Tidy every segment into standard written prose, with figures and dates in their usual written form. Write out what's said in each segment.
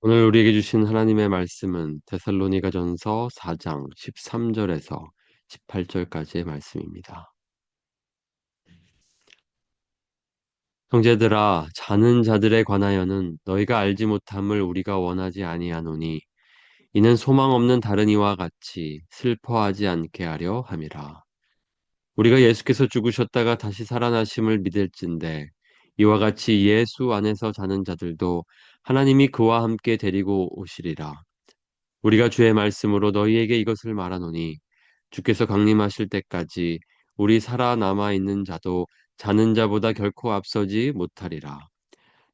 오늘 우리에게 주신 하나님의 말씀은 데살로니가전서 4장 13절에서 18절까지의 말씀입니다. 형제들아, 자는 자들에 관하여는 너희가 알지 못함을 우리가 원하지 아니하노니 이는 소망 없는 다른 이와 같이 슬퍼하지 않게 하려 함이라. 우리가 예수께서 죽으셨다가 다시 살아나심을 믿을진대 이와 같이 예수 안에서 자는 자들도 하나님이 그와 함께 데리고 오시리라. 우리가 주의 말씀으로 너희에게 이것을 말하노니 주께서 강림하실 때까지 우리 살아남아 있는 자도 자는 자보다 결코 앞서지 못하리라.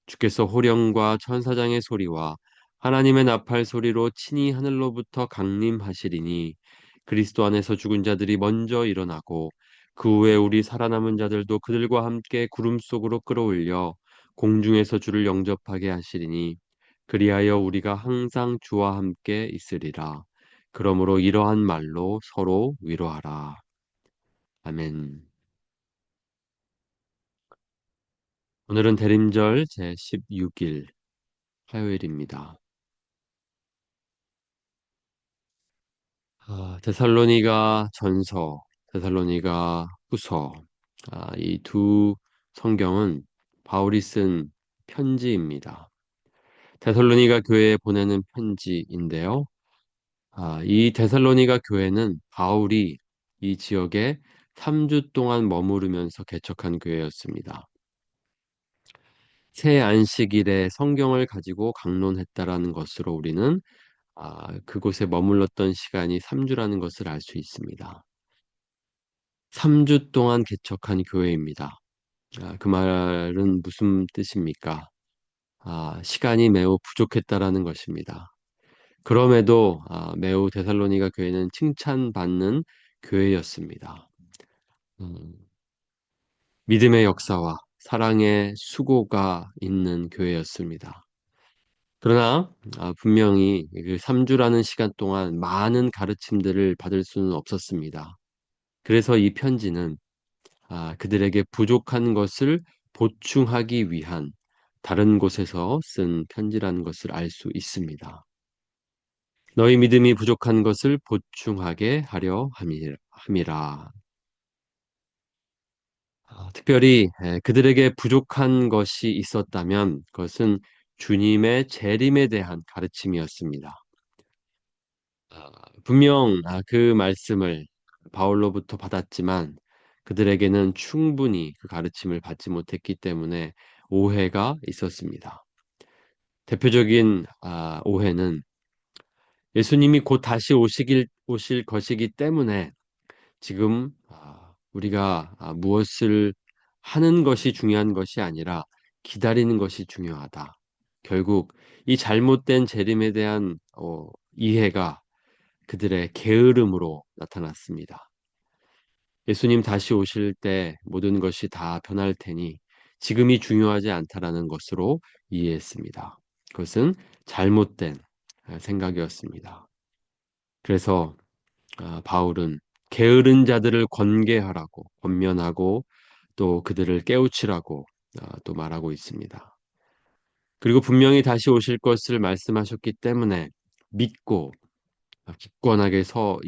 주께서 호령과 천사장의 소리와 하나님의 나팔 소리로 친히 하늘로부터 강림하시리니 그리스도 안에서 죽은 자들이 먼저 일어나고 그 후에 우리 살아남은 자들도 그들과 함께 구름 속으로 끌어올려 공중에서 주를 영접하게 하시리니 그리하여 우리가 항상 주와 함께 있으리라. 그러므로 이러한 말로 서로 위로하라. 아멘. 오늘은 대림절 제16일 화요일입니다. 데살로니가 전서, 데살로니가 후서, 이 두 성경은 바울이 쓴 편지입니다. 데살로니가 교회에 보내는 편지인데요. 이 데살로니가 교회는 바울이 이 지역에 3주 동안 머무르면서 개척한 교회였습니다. 새 안식일에 성경을 가지고 강론했다라는 것으로 우리는 그곳에 머물렀던 시간이 3주라는 것을 알 수 있습니다. 3주 동안 개척한 교회입니다. 그 말은 무슨 뜻입니까? 시간이 매우 부족했다라는 것입니다. 그럼에도 매우 데살로니가 교회는 칭찬받는 교회였습니다. 음, 믿음의 역사와 사랑의 수고가 있는 교회였습니다. 그러나 분명히 그 3주라는 시간 동안 많은 가르침들을 받을 수는 없었습니다. 그래서 이 편지는 그들에게 부족한 것을 보충하기 위한 다른 곳에서 쓴 편지라는 것을 알 수 있습니다. 너희 믿음이 부족한 것을 보충하게 하려 함이라. 특별히 그들에게 부족한 것이 있었다면 그것은 주님의 재림에 대한 가르침이었습니다. 아, 분명 그 말씀을 바울로부터 받았지만 그들에게는 충분히 그 가르침을 받지 못했기 때문에 오해가 있었습니다. 대표적인 오해는 예수님이 곧 다시 오실 것이기 때문에 지금 우리가 무엇을 하는 것이 중요한 것이 아니라 기다리는 것이 중요하다. 결국 이 잘못된 재림에 대한 이해가 그들의 게으름으로 나타났습니다. 예수님 다시 오실 때 모든 것이 다 변할 테니 지금이 중요하지 않다라는 것으로 이해했습니다. 그것은 잘못된 생각이었습니다. 그래서 바울은 게으른 자들을 권계하라고 권면하고 또 그들을 깨우치라고 또 말하고 있습니다. 그리고 분명히 다시 오실 것을 말씀하셨기 때문에 믿고 굳건하게 서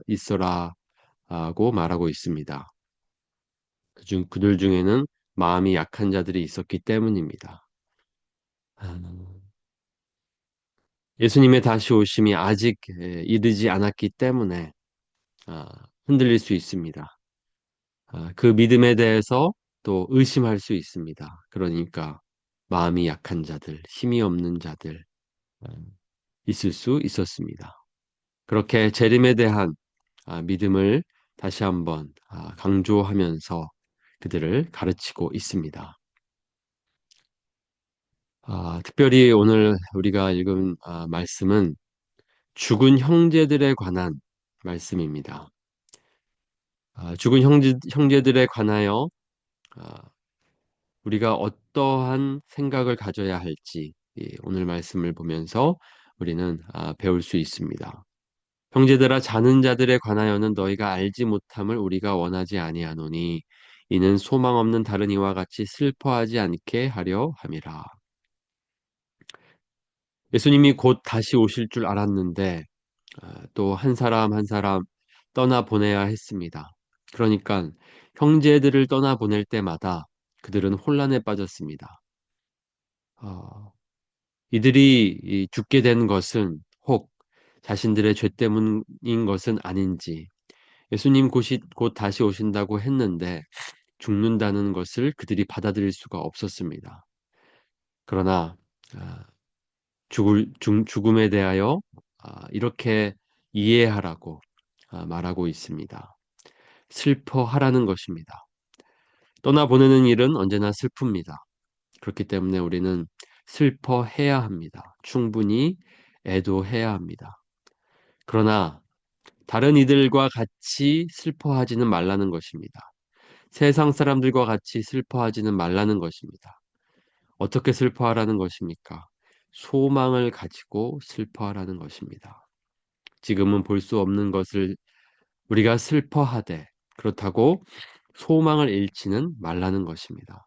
있어라고 말하고 있습니다. 그들 중에는 마음이 약한 자들이 있었기 때문입니다. 아, 예수님의 다시 오심이 아직 이르지 않았기 때문에 아, 흔들릴 수 있습니다. 그 믿음에 대해서 또 의심할 수 있습니다. 그러니까 마음이 약한 자들, 힘이 없는 자들 있을 수 있었습니다. 그렇게 재림에 대한 믿음을 다시 한번 강조하면서 그들을 가르치고 있습니다. 특별히 오늘 우리가 읽은 말씀은 죽은 형제들에 관한 말씀입니다. 죽은 형제들에 관하여 아, 우리가 어떠한 생각을 가져야 할지 오늘 말씀을 보면서 우리는 배울 수 있습니다. 형제들아 자는 자들에 관하여는 너희가 알지 못함을 우리가 원하지 아니하노니 이는 소망 없는 다른 이와 같이 슬퍼하지 않게 하려 함이라. 예수님이 곧 다시 오실 줄 알았는데 또 한 사람 한 사람 떠나 보내야 했습니다. 그러니까 형제들을 떠나 보낼 때마다 그들은 혼란에 빠졌습니다. 어, 이들이 죽게 된 것은 혹 자신들의 죄 때문인 것은 아닌지, 예수님 곧 다시 오신다고 했는데 죽는다는 것을 그들이 받아들일 수가 없었습니다. 그러나 아, 죽음에 대하여 이렇게 이해하라고 말하고 있습니다. 슬퍼하라는 것입니다. 떠나보내는 일은 언제나 슬픕니다. 그렇기 때문에 우리는 슬퍼해야 합니다. 충분히 애도해야 합니다. 그러나 다른 이들과 같이 슬퍼하지는 말라는 것입니다. 세상 사람들과 같이 슬퍼하지는 말라는 것입니다. 어떻게 슬퍼하라는 것입니까? 소망을 가지고 슬퍼하라는 것입니다. 지금은 볼 수 없는 것을 우리가 슬퍼하되 그렇다고 소망을 잃지는 말라는 것입니다.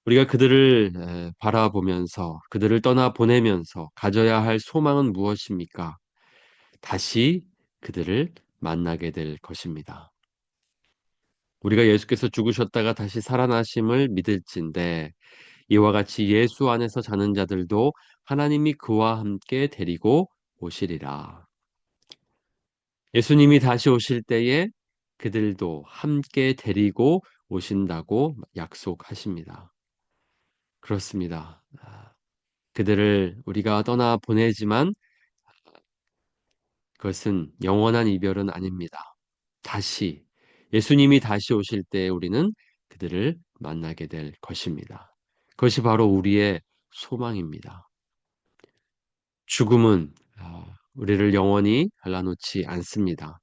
우리가 그들을 바라보면서 그들을 떠나 보내면서 가져야 할 소망은 무엇입니까? 다시 그들을 만나게 될 것입니다. 우리가 예수께서 죽으셨다가 다시 살아나심을 믿을진데 이와 같이 예수 안에서 자는 자들도 하나님이 그와 함께 데리고 오시리라. 예수님이 다시 오실 때에 그들도 함께 데리고 오신다고 약속하십니다. 그렇습니다. 그들을 우리가 떠나 보내지만 그것은 영원한 이별은 아닙니다. 다시 예수님이 다시 오실 때 우리는 그들을 만나게 될 것입니다. 그것이 바로 우리의 소망입니다. 죽음은 우리를 영원히 갈라놓지 않습니다.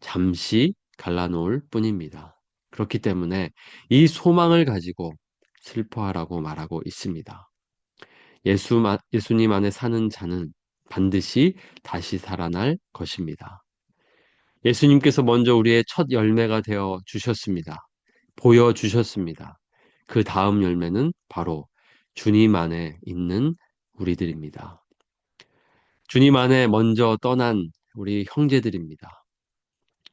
잠시 갈라놓을 뿐입니다. 그렇기 때문에 이 소망을 가지고 슬퍼하라고 말하고 있습니다. 예수님 안에 사는 자는 반드시 다시 살아날 것입니다. 예수님께서 먼저 우리의 첫 열매가 되어 주셨습니다. 보여 주셨습니다. 그 다음 열매는 바로 주님 안에 있는 우리들입니다. 주님 안에 먼저 떠난 우리 형제들입니다.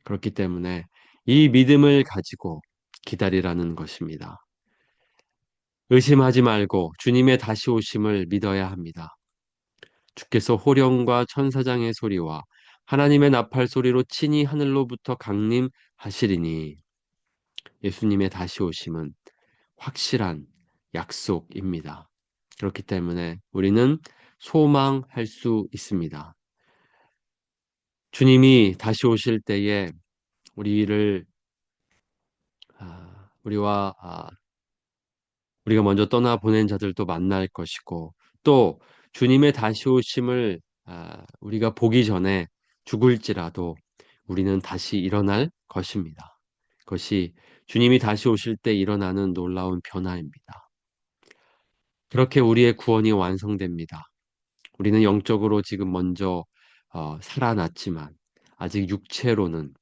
그렇기 때문에 이 믿음을 가지고 기다리라는 것입니다. 의심하지 말고 주님의 다시 오심을 믿어야 합니다. 주께서 호령과 천사장의 소리와 하나님의 나팔 소리로 친히 하늘로부터 강림하시리니 예수님의 다시 오심은 확실한 약속입니다. 그렇기 때문에 우리는 소망할 수 있습니다. 주님이 다시 오실 때에 우리를 우리와 우리가 먼저 떠나 보낸 자들도 만날 것이고 또 주님의 다시 오심을 우리가 보기 전에 죽을지라도 우리는 다시 일어날 것입니다. 그것이 주님이 다시 오실 때 일어나는 놀라운 변화입니다. 그렇게 우리의 구원이 완성됩니다. 우리는 영적으로 지금 먼저 살아났지만 아직 육체로는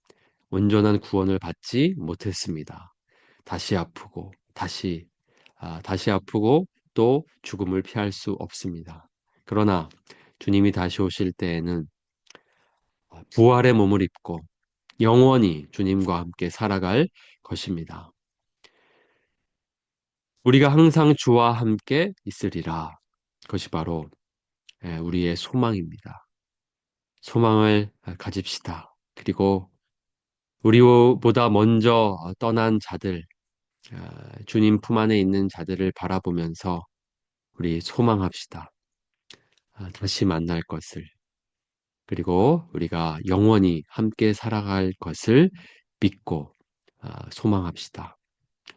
온전한 구원을 받지 못했습니다. 다시 아프고 다시 아프고 또 죽음을 피할 수 없습니다. 그러나 주님이 다시 오실 때에는 부활의 몸을 입고 영원히 주님과 함께 살아갈 것입니다. 우리가 항상 주와 함께 있으리라. 그것이 바로 우리의 소망입니다. 소망을 가집시다. 그리고 우리보다 먼저 떠난 자들, 주님 품 안에 있는 자들을 바라보면서 우리 소망합시다. 다시 만날 것을, 그리고 우리가 영원히 함께 살아갈 것을 믿고 소망합시다.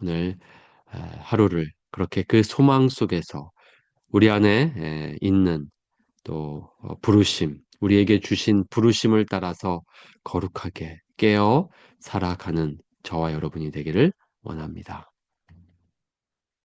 오늘 하루를 그렇게 그 소망 속에서 우리 안에 있는 또 부르심, 우리에게 주신 부르심을 따라서 거룩하게 깨어 살아가는 저와 여러분이 되기를 원합니다.